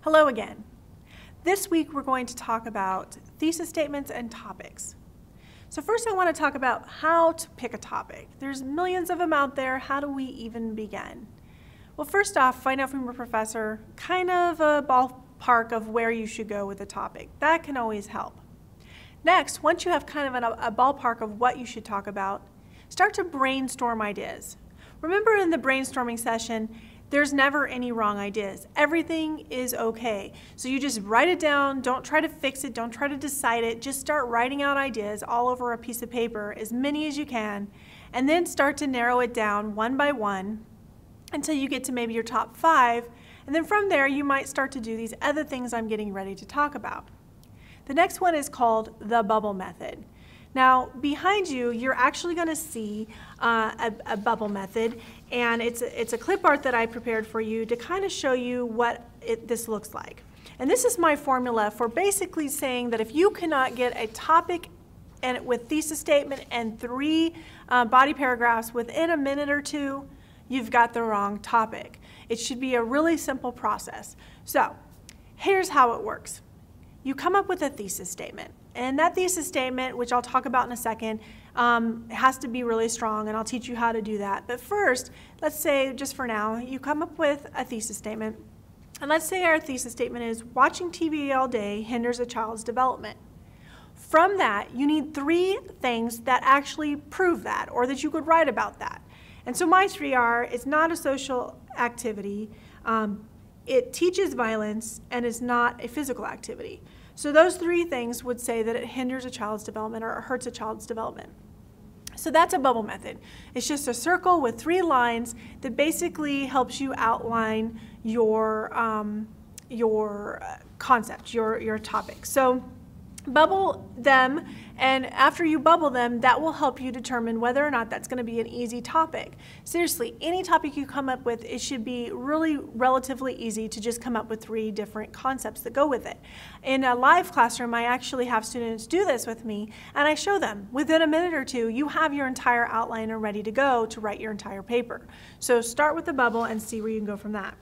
Hello again. This week we're going to talk about thesis statements and topics. So first I want to talk about how to pick a topic. There's millions of them out there. How do we even begin? Well, first off, find out from your professor kind of a ballpark of where you should go with the topic. That can always help. Next, once you have kind of a ballpark of what you should talk about, start to brainstorm ideas. Remember in the brainstorming session, there's never any wrong ideas. Everything is okay. So you just write it down, don't try to fix it, don't try to decide it, just start writing out ideas all over a piece of paper, as many as you can, and then start to narrow it down one by one until you get to maybe your top 5, and then from there you might start to do these other things I'm getting ready to talk about. The next one is called the bubble method. Now, behind you, you're actually going to see a bubble method, and it's a clip art that I prepared for you to kind of show you what this looks like. And this is my formula for basically saying that if you cannot get a topic and with thesis statement and 3 body paragraphs within a minute or 2, you've got the wrong topic. It should be a really simple process. So, here's how it works. You come up with a thesis statement. And that thesis statement, which I'll talk about in a second, has to be really strong, and I'll teach you how to do that. But first, let's say, just for now, you come up with a thesis statement. And let's say our thesis statement is, watching TV all day hinders a child's development. From that, you need 3 things that actually prove that, or that you could write about that. And so my 3 are, it's not a social activity, it teaches violence, and is not a physical activity. So those 3 things would say that it hinders a child's development or hurts a child's development. So that's a bubble method. It's just a circle with 3 lines that basically helps you outline your concept, your topic. So bubble them, and after you bubble them, that will help you determine whether or not that's going to be an easy topic. Seriously, any topic you come up with, it should be really relatively easy to just come up with 3 different concepts that go with it. In a live classroom, I actually have students do this with me, and I show them within a minute or 2, you have your entire outline and ready to go to write your entire paper. So start with the bubble and see where you can go from that.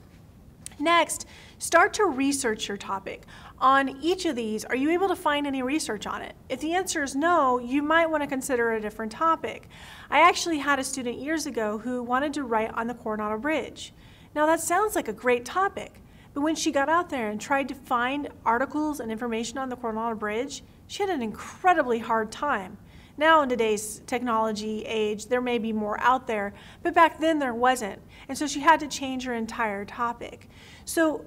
Next, start to research your topic. On each of these, are you able to find any research on it? If the answer is no, you might want to consider a different topic. I actually had a student years ago who wanted to write on the Coronado Bridge. Now that sounds like a great topic, but when she got out there and tried to find articles and information on the Coronado Bridge, she had an incredibly hard time. Now in today's technology age, there may be more out there, but back then there wasn't. And so she had to change her entire topic. So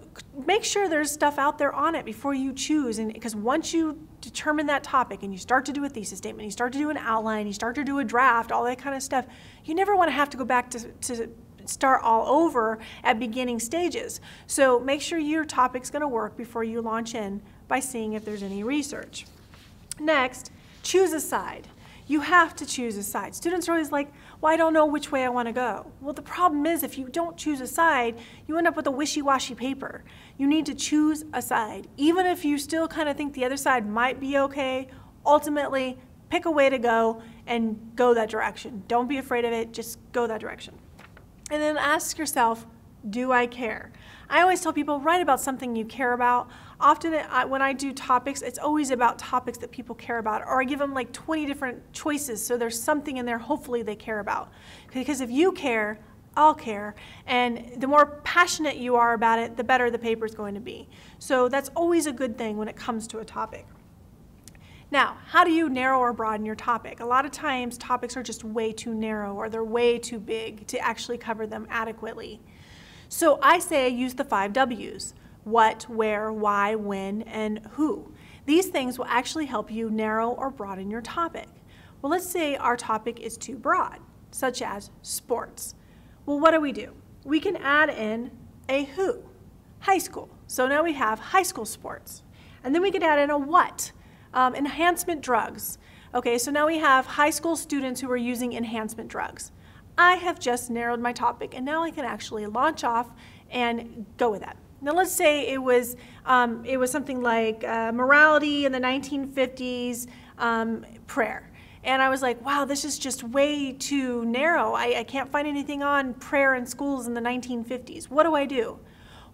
make sure there's stuff out there on it before you choose, and because once you determine that topic and you start to do a thesis statement, you start to do an outline, you start to do a draft, all that kind of stuff, you never want to have to go back to start all over at beginning stages. So make sure your topic's going to work before you launch in by seeing if there's any research. Next, choose a side. You have to choose a side. Students are always like, well, I don't know which way I want to go. Well, the problem is if you don't choose a side, you end up with a wishy-washy paper. You need to choose a side. Even if you still kind of think the other side might be okay, ultimately pick a way to go and go that direction. Don't be afraid of it, just go that direction. And then ask yourself, do I care? I always tell people, write about something you care about. Often when I do topics, it's always about topics that people care about, or I give them like 20 different choices so there's something in there hopefully they care about. Because if you care, I'll care, and the more passionate you are about it, the better the paper is going to be. So that's always a good thing when it comes to a topic. Now, how do you narrow or broaden your topic? A lot of times topics are just way too narrow or they're way too big to actually cover them adequately. So I say use the 5 W's. What, where, why, when, and who. These things will actually help you narrow or broaden your topic. Well, let's say our topic is too broad, such as sports. Well, what do? We can add in a who, high school. So now we have high school sports. And then we could add in a what, enhancement drugs. Okay, so now we have high school students who are using enhancement drugs. I have just narrowed my topic, and now I can actually launch off and go with that. Now let's say it was something like morality in the 1950s, prayer. And I was like, wow, this is just way too narrow. I can't find anything on prayer in schools in the 1950s. What do?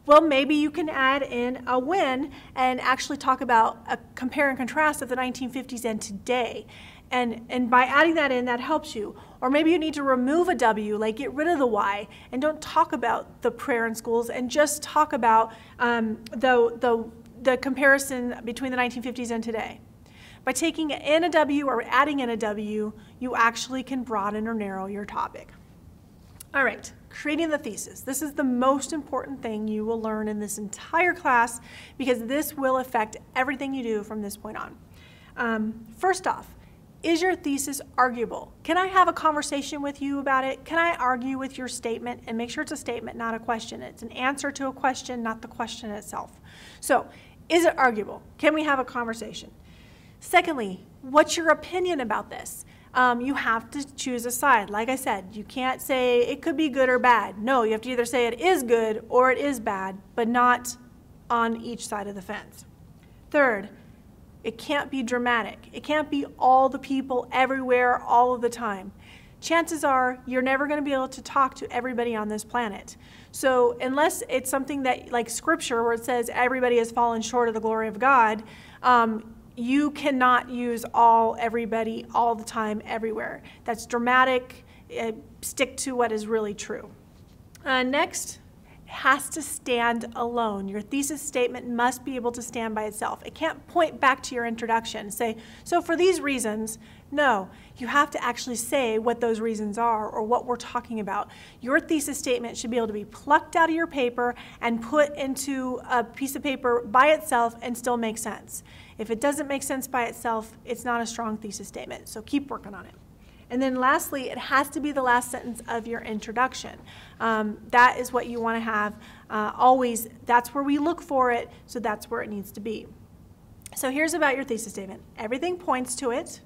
Well, maybe you can add in a when and actually talk about a compare and contrast of the 1950s and today. And by adding that in, that helps you. Or maybe you need to remove a W, like get rid of the Y, and don't talk about the prayer in schools, and just talk about the comparison between the 1950s and today. By taking in a W or adding in a W, you actually can broaden or narrow your topic. All right, creating the thesis. This is the most important thing you will learn in this entire class, because this will affect everything you do from this point on. First off, is your thesis arguable? Can I have a conversation with you about it? Can I argue with your statement? And make sure it's a statement, not a question. It's an answer to a question, not the question itself. So, is it arguable? Can we have a conversation? Secondly, what's your opinion about this? You have to choose a side. Like I said, you can't say it could be good or bad. No, you have to either say it is good or it is bad, but not on each side of the fence. Third, it can't be dramatic. It can't be all the people everywhere all of the time. Chances are you're never going to be able to talk to everybody on this planet. So unless it's something that, like Scripture, where it says everybody has fallen short of the glory of God, you cannot use everybody, all the time, everywhere. That's dramatic. Stick to what is really true. Next, has to stand alone. Your thesis statement must be able to stand by itself. It can't point back to your introduction, say, so for these reasons. No, you have to actually say what those reasons are or what we're talking about. Your thesis statement should be able to be plucked out of your paper and put into a piece of paper by itself and still make sense. If it doesn't make sense by itself, it's not a strong thesis statement, so keep working on it. And then lastly, it has to be the last sentence of your introduction. That is what you want to have always. That's where we look for it, so that's where it needs to be. So here's about your thesis statement. Everything points to it.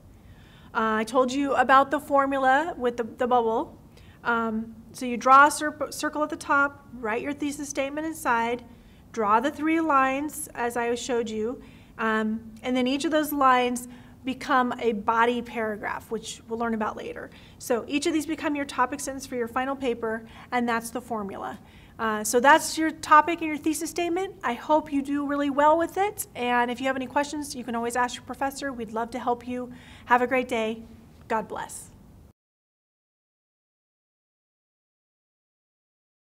I told you about the formula with the bubble. So you draw a circle at the top, write your thesis statement inside, draw the 3 lines as I showed you, and then each of those lines become a body paragraph, which we'll learn about later. So each of these become your topic sentence for your final paper, and that's the formula. So that's your topic and your thesis statement. I hope you do really well with it, and if you have any questions, you can always ask your professor. We'd love to help you. Have a great day. God bless.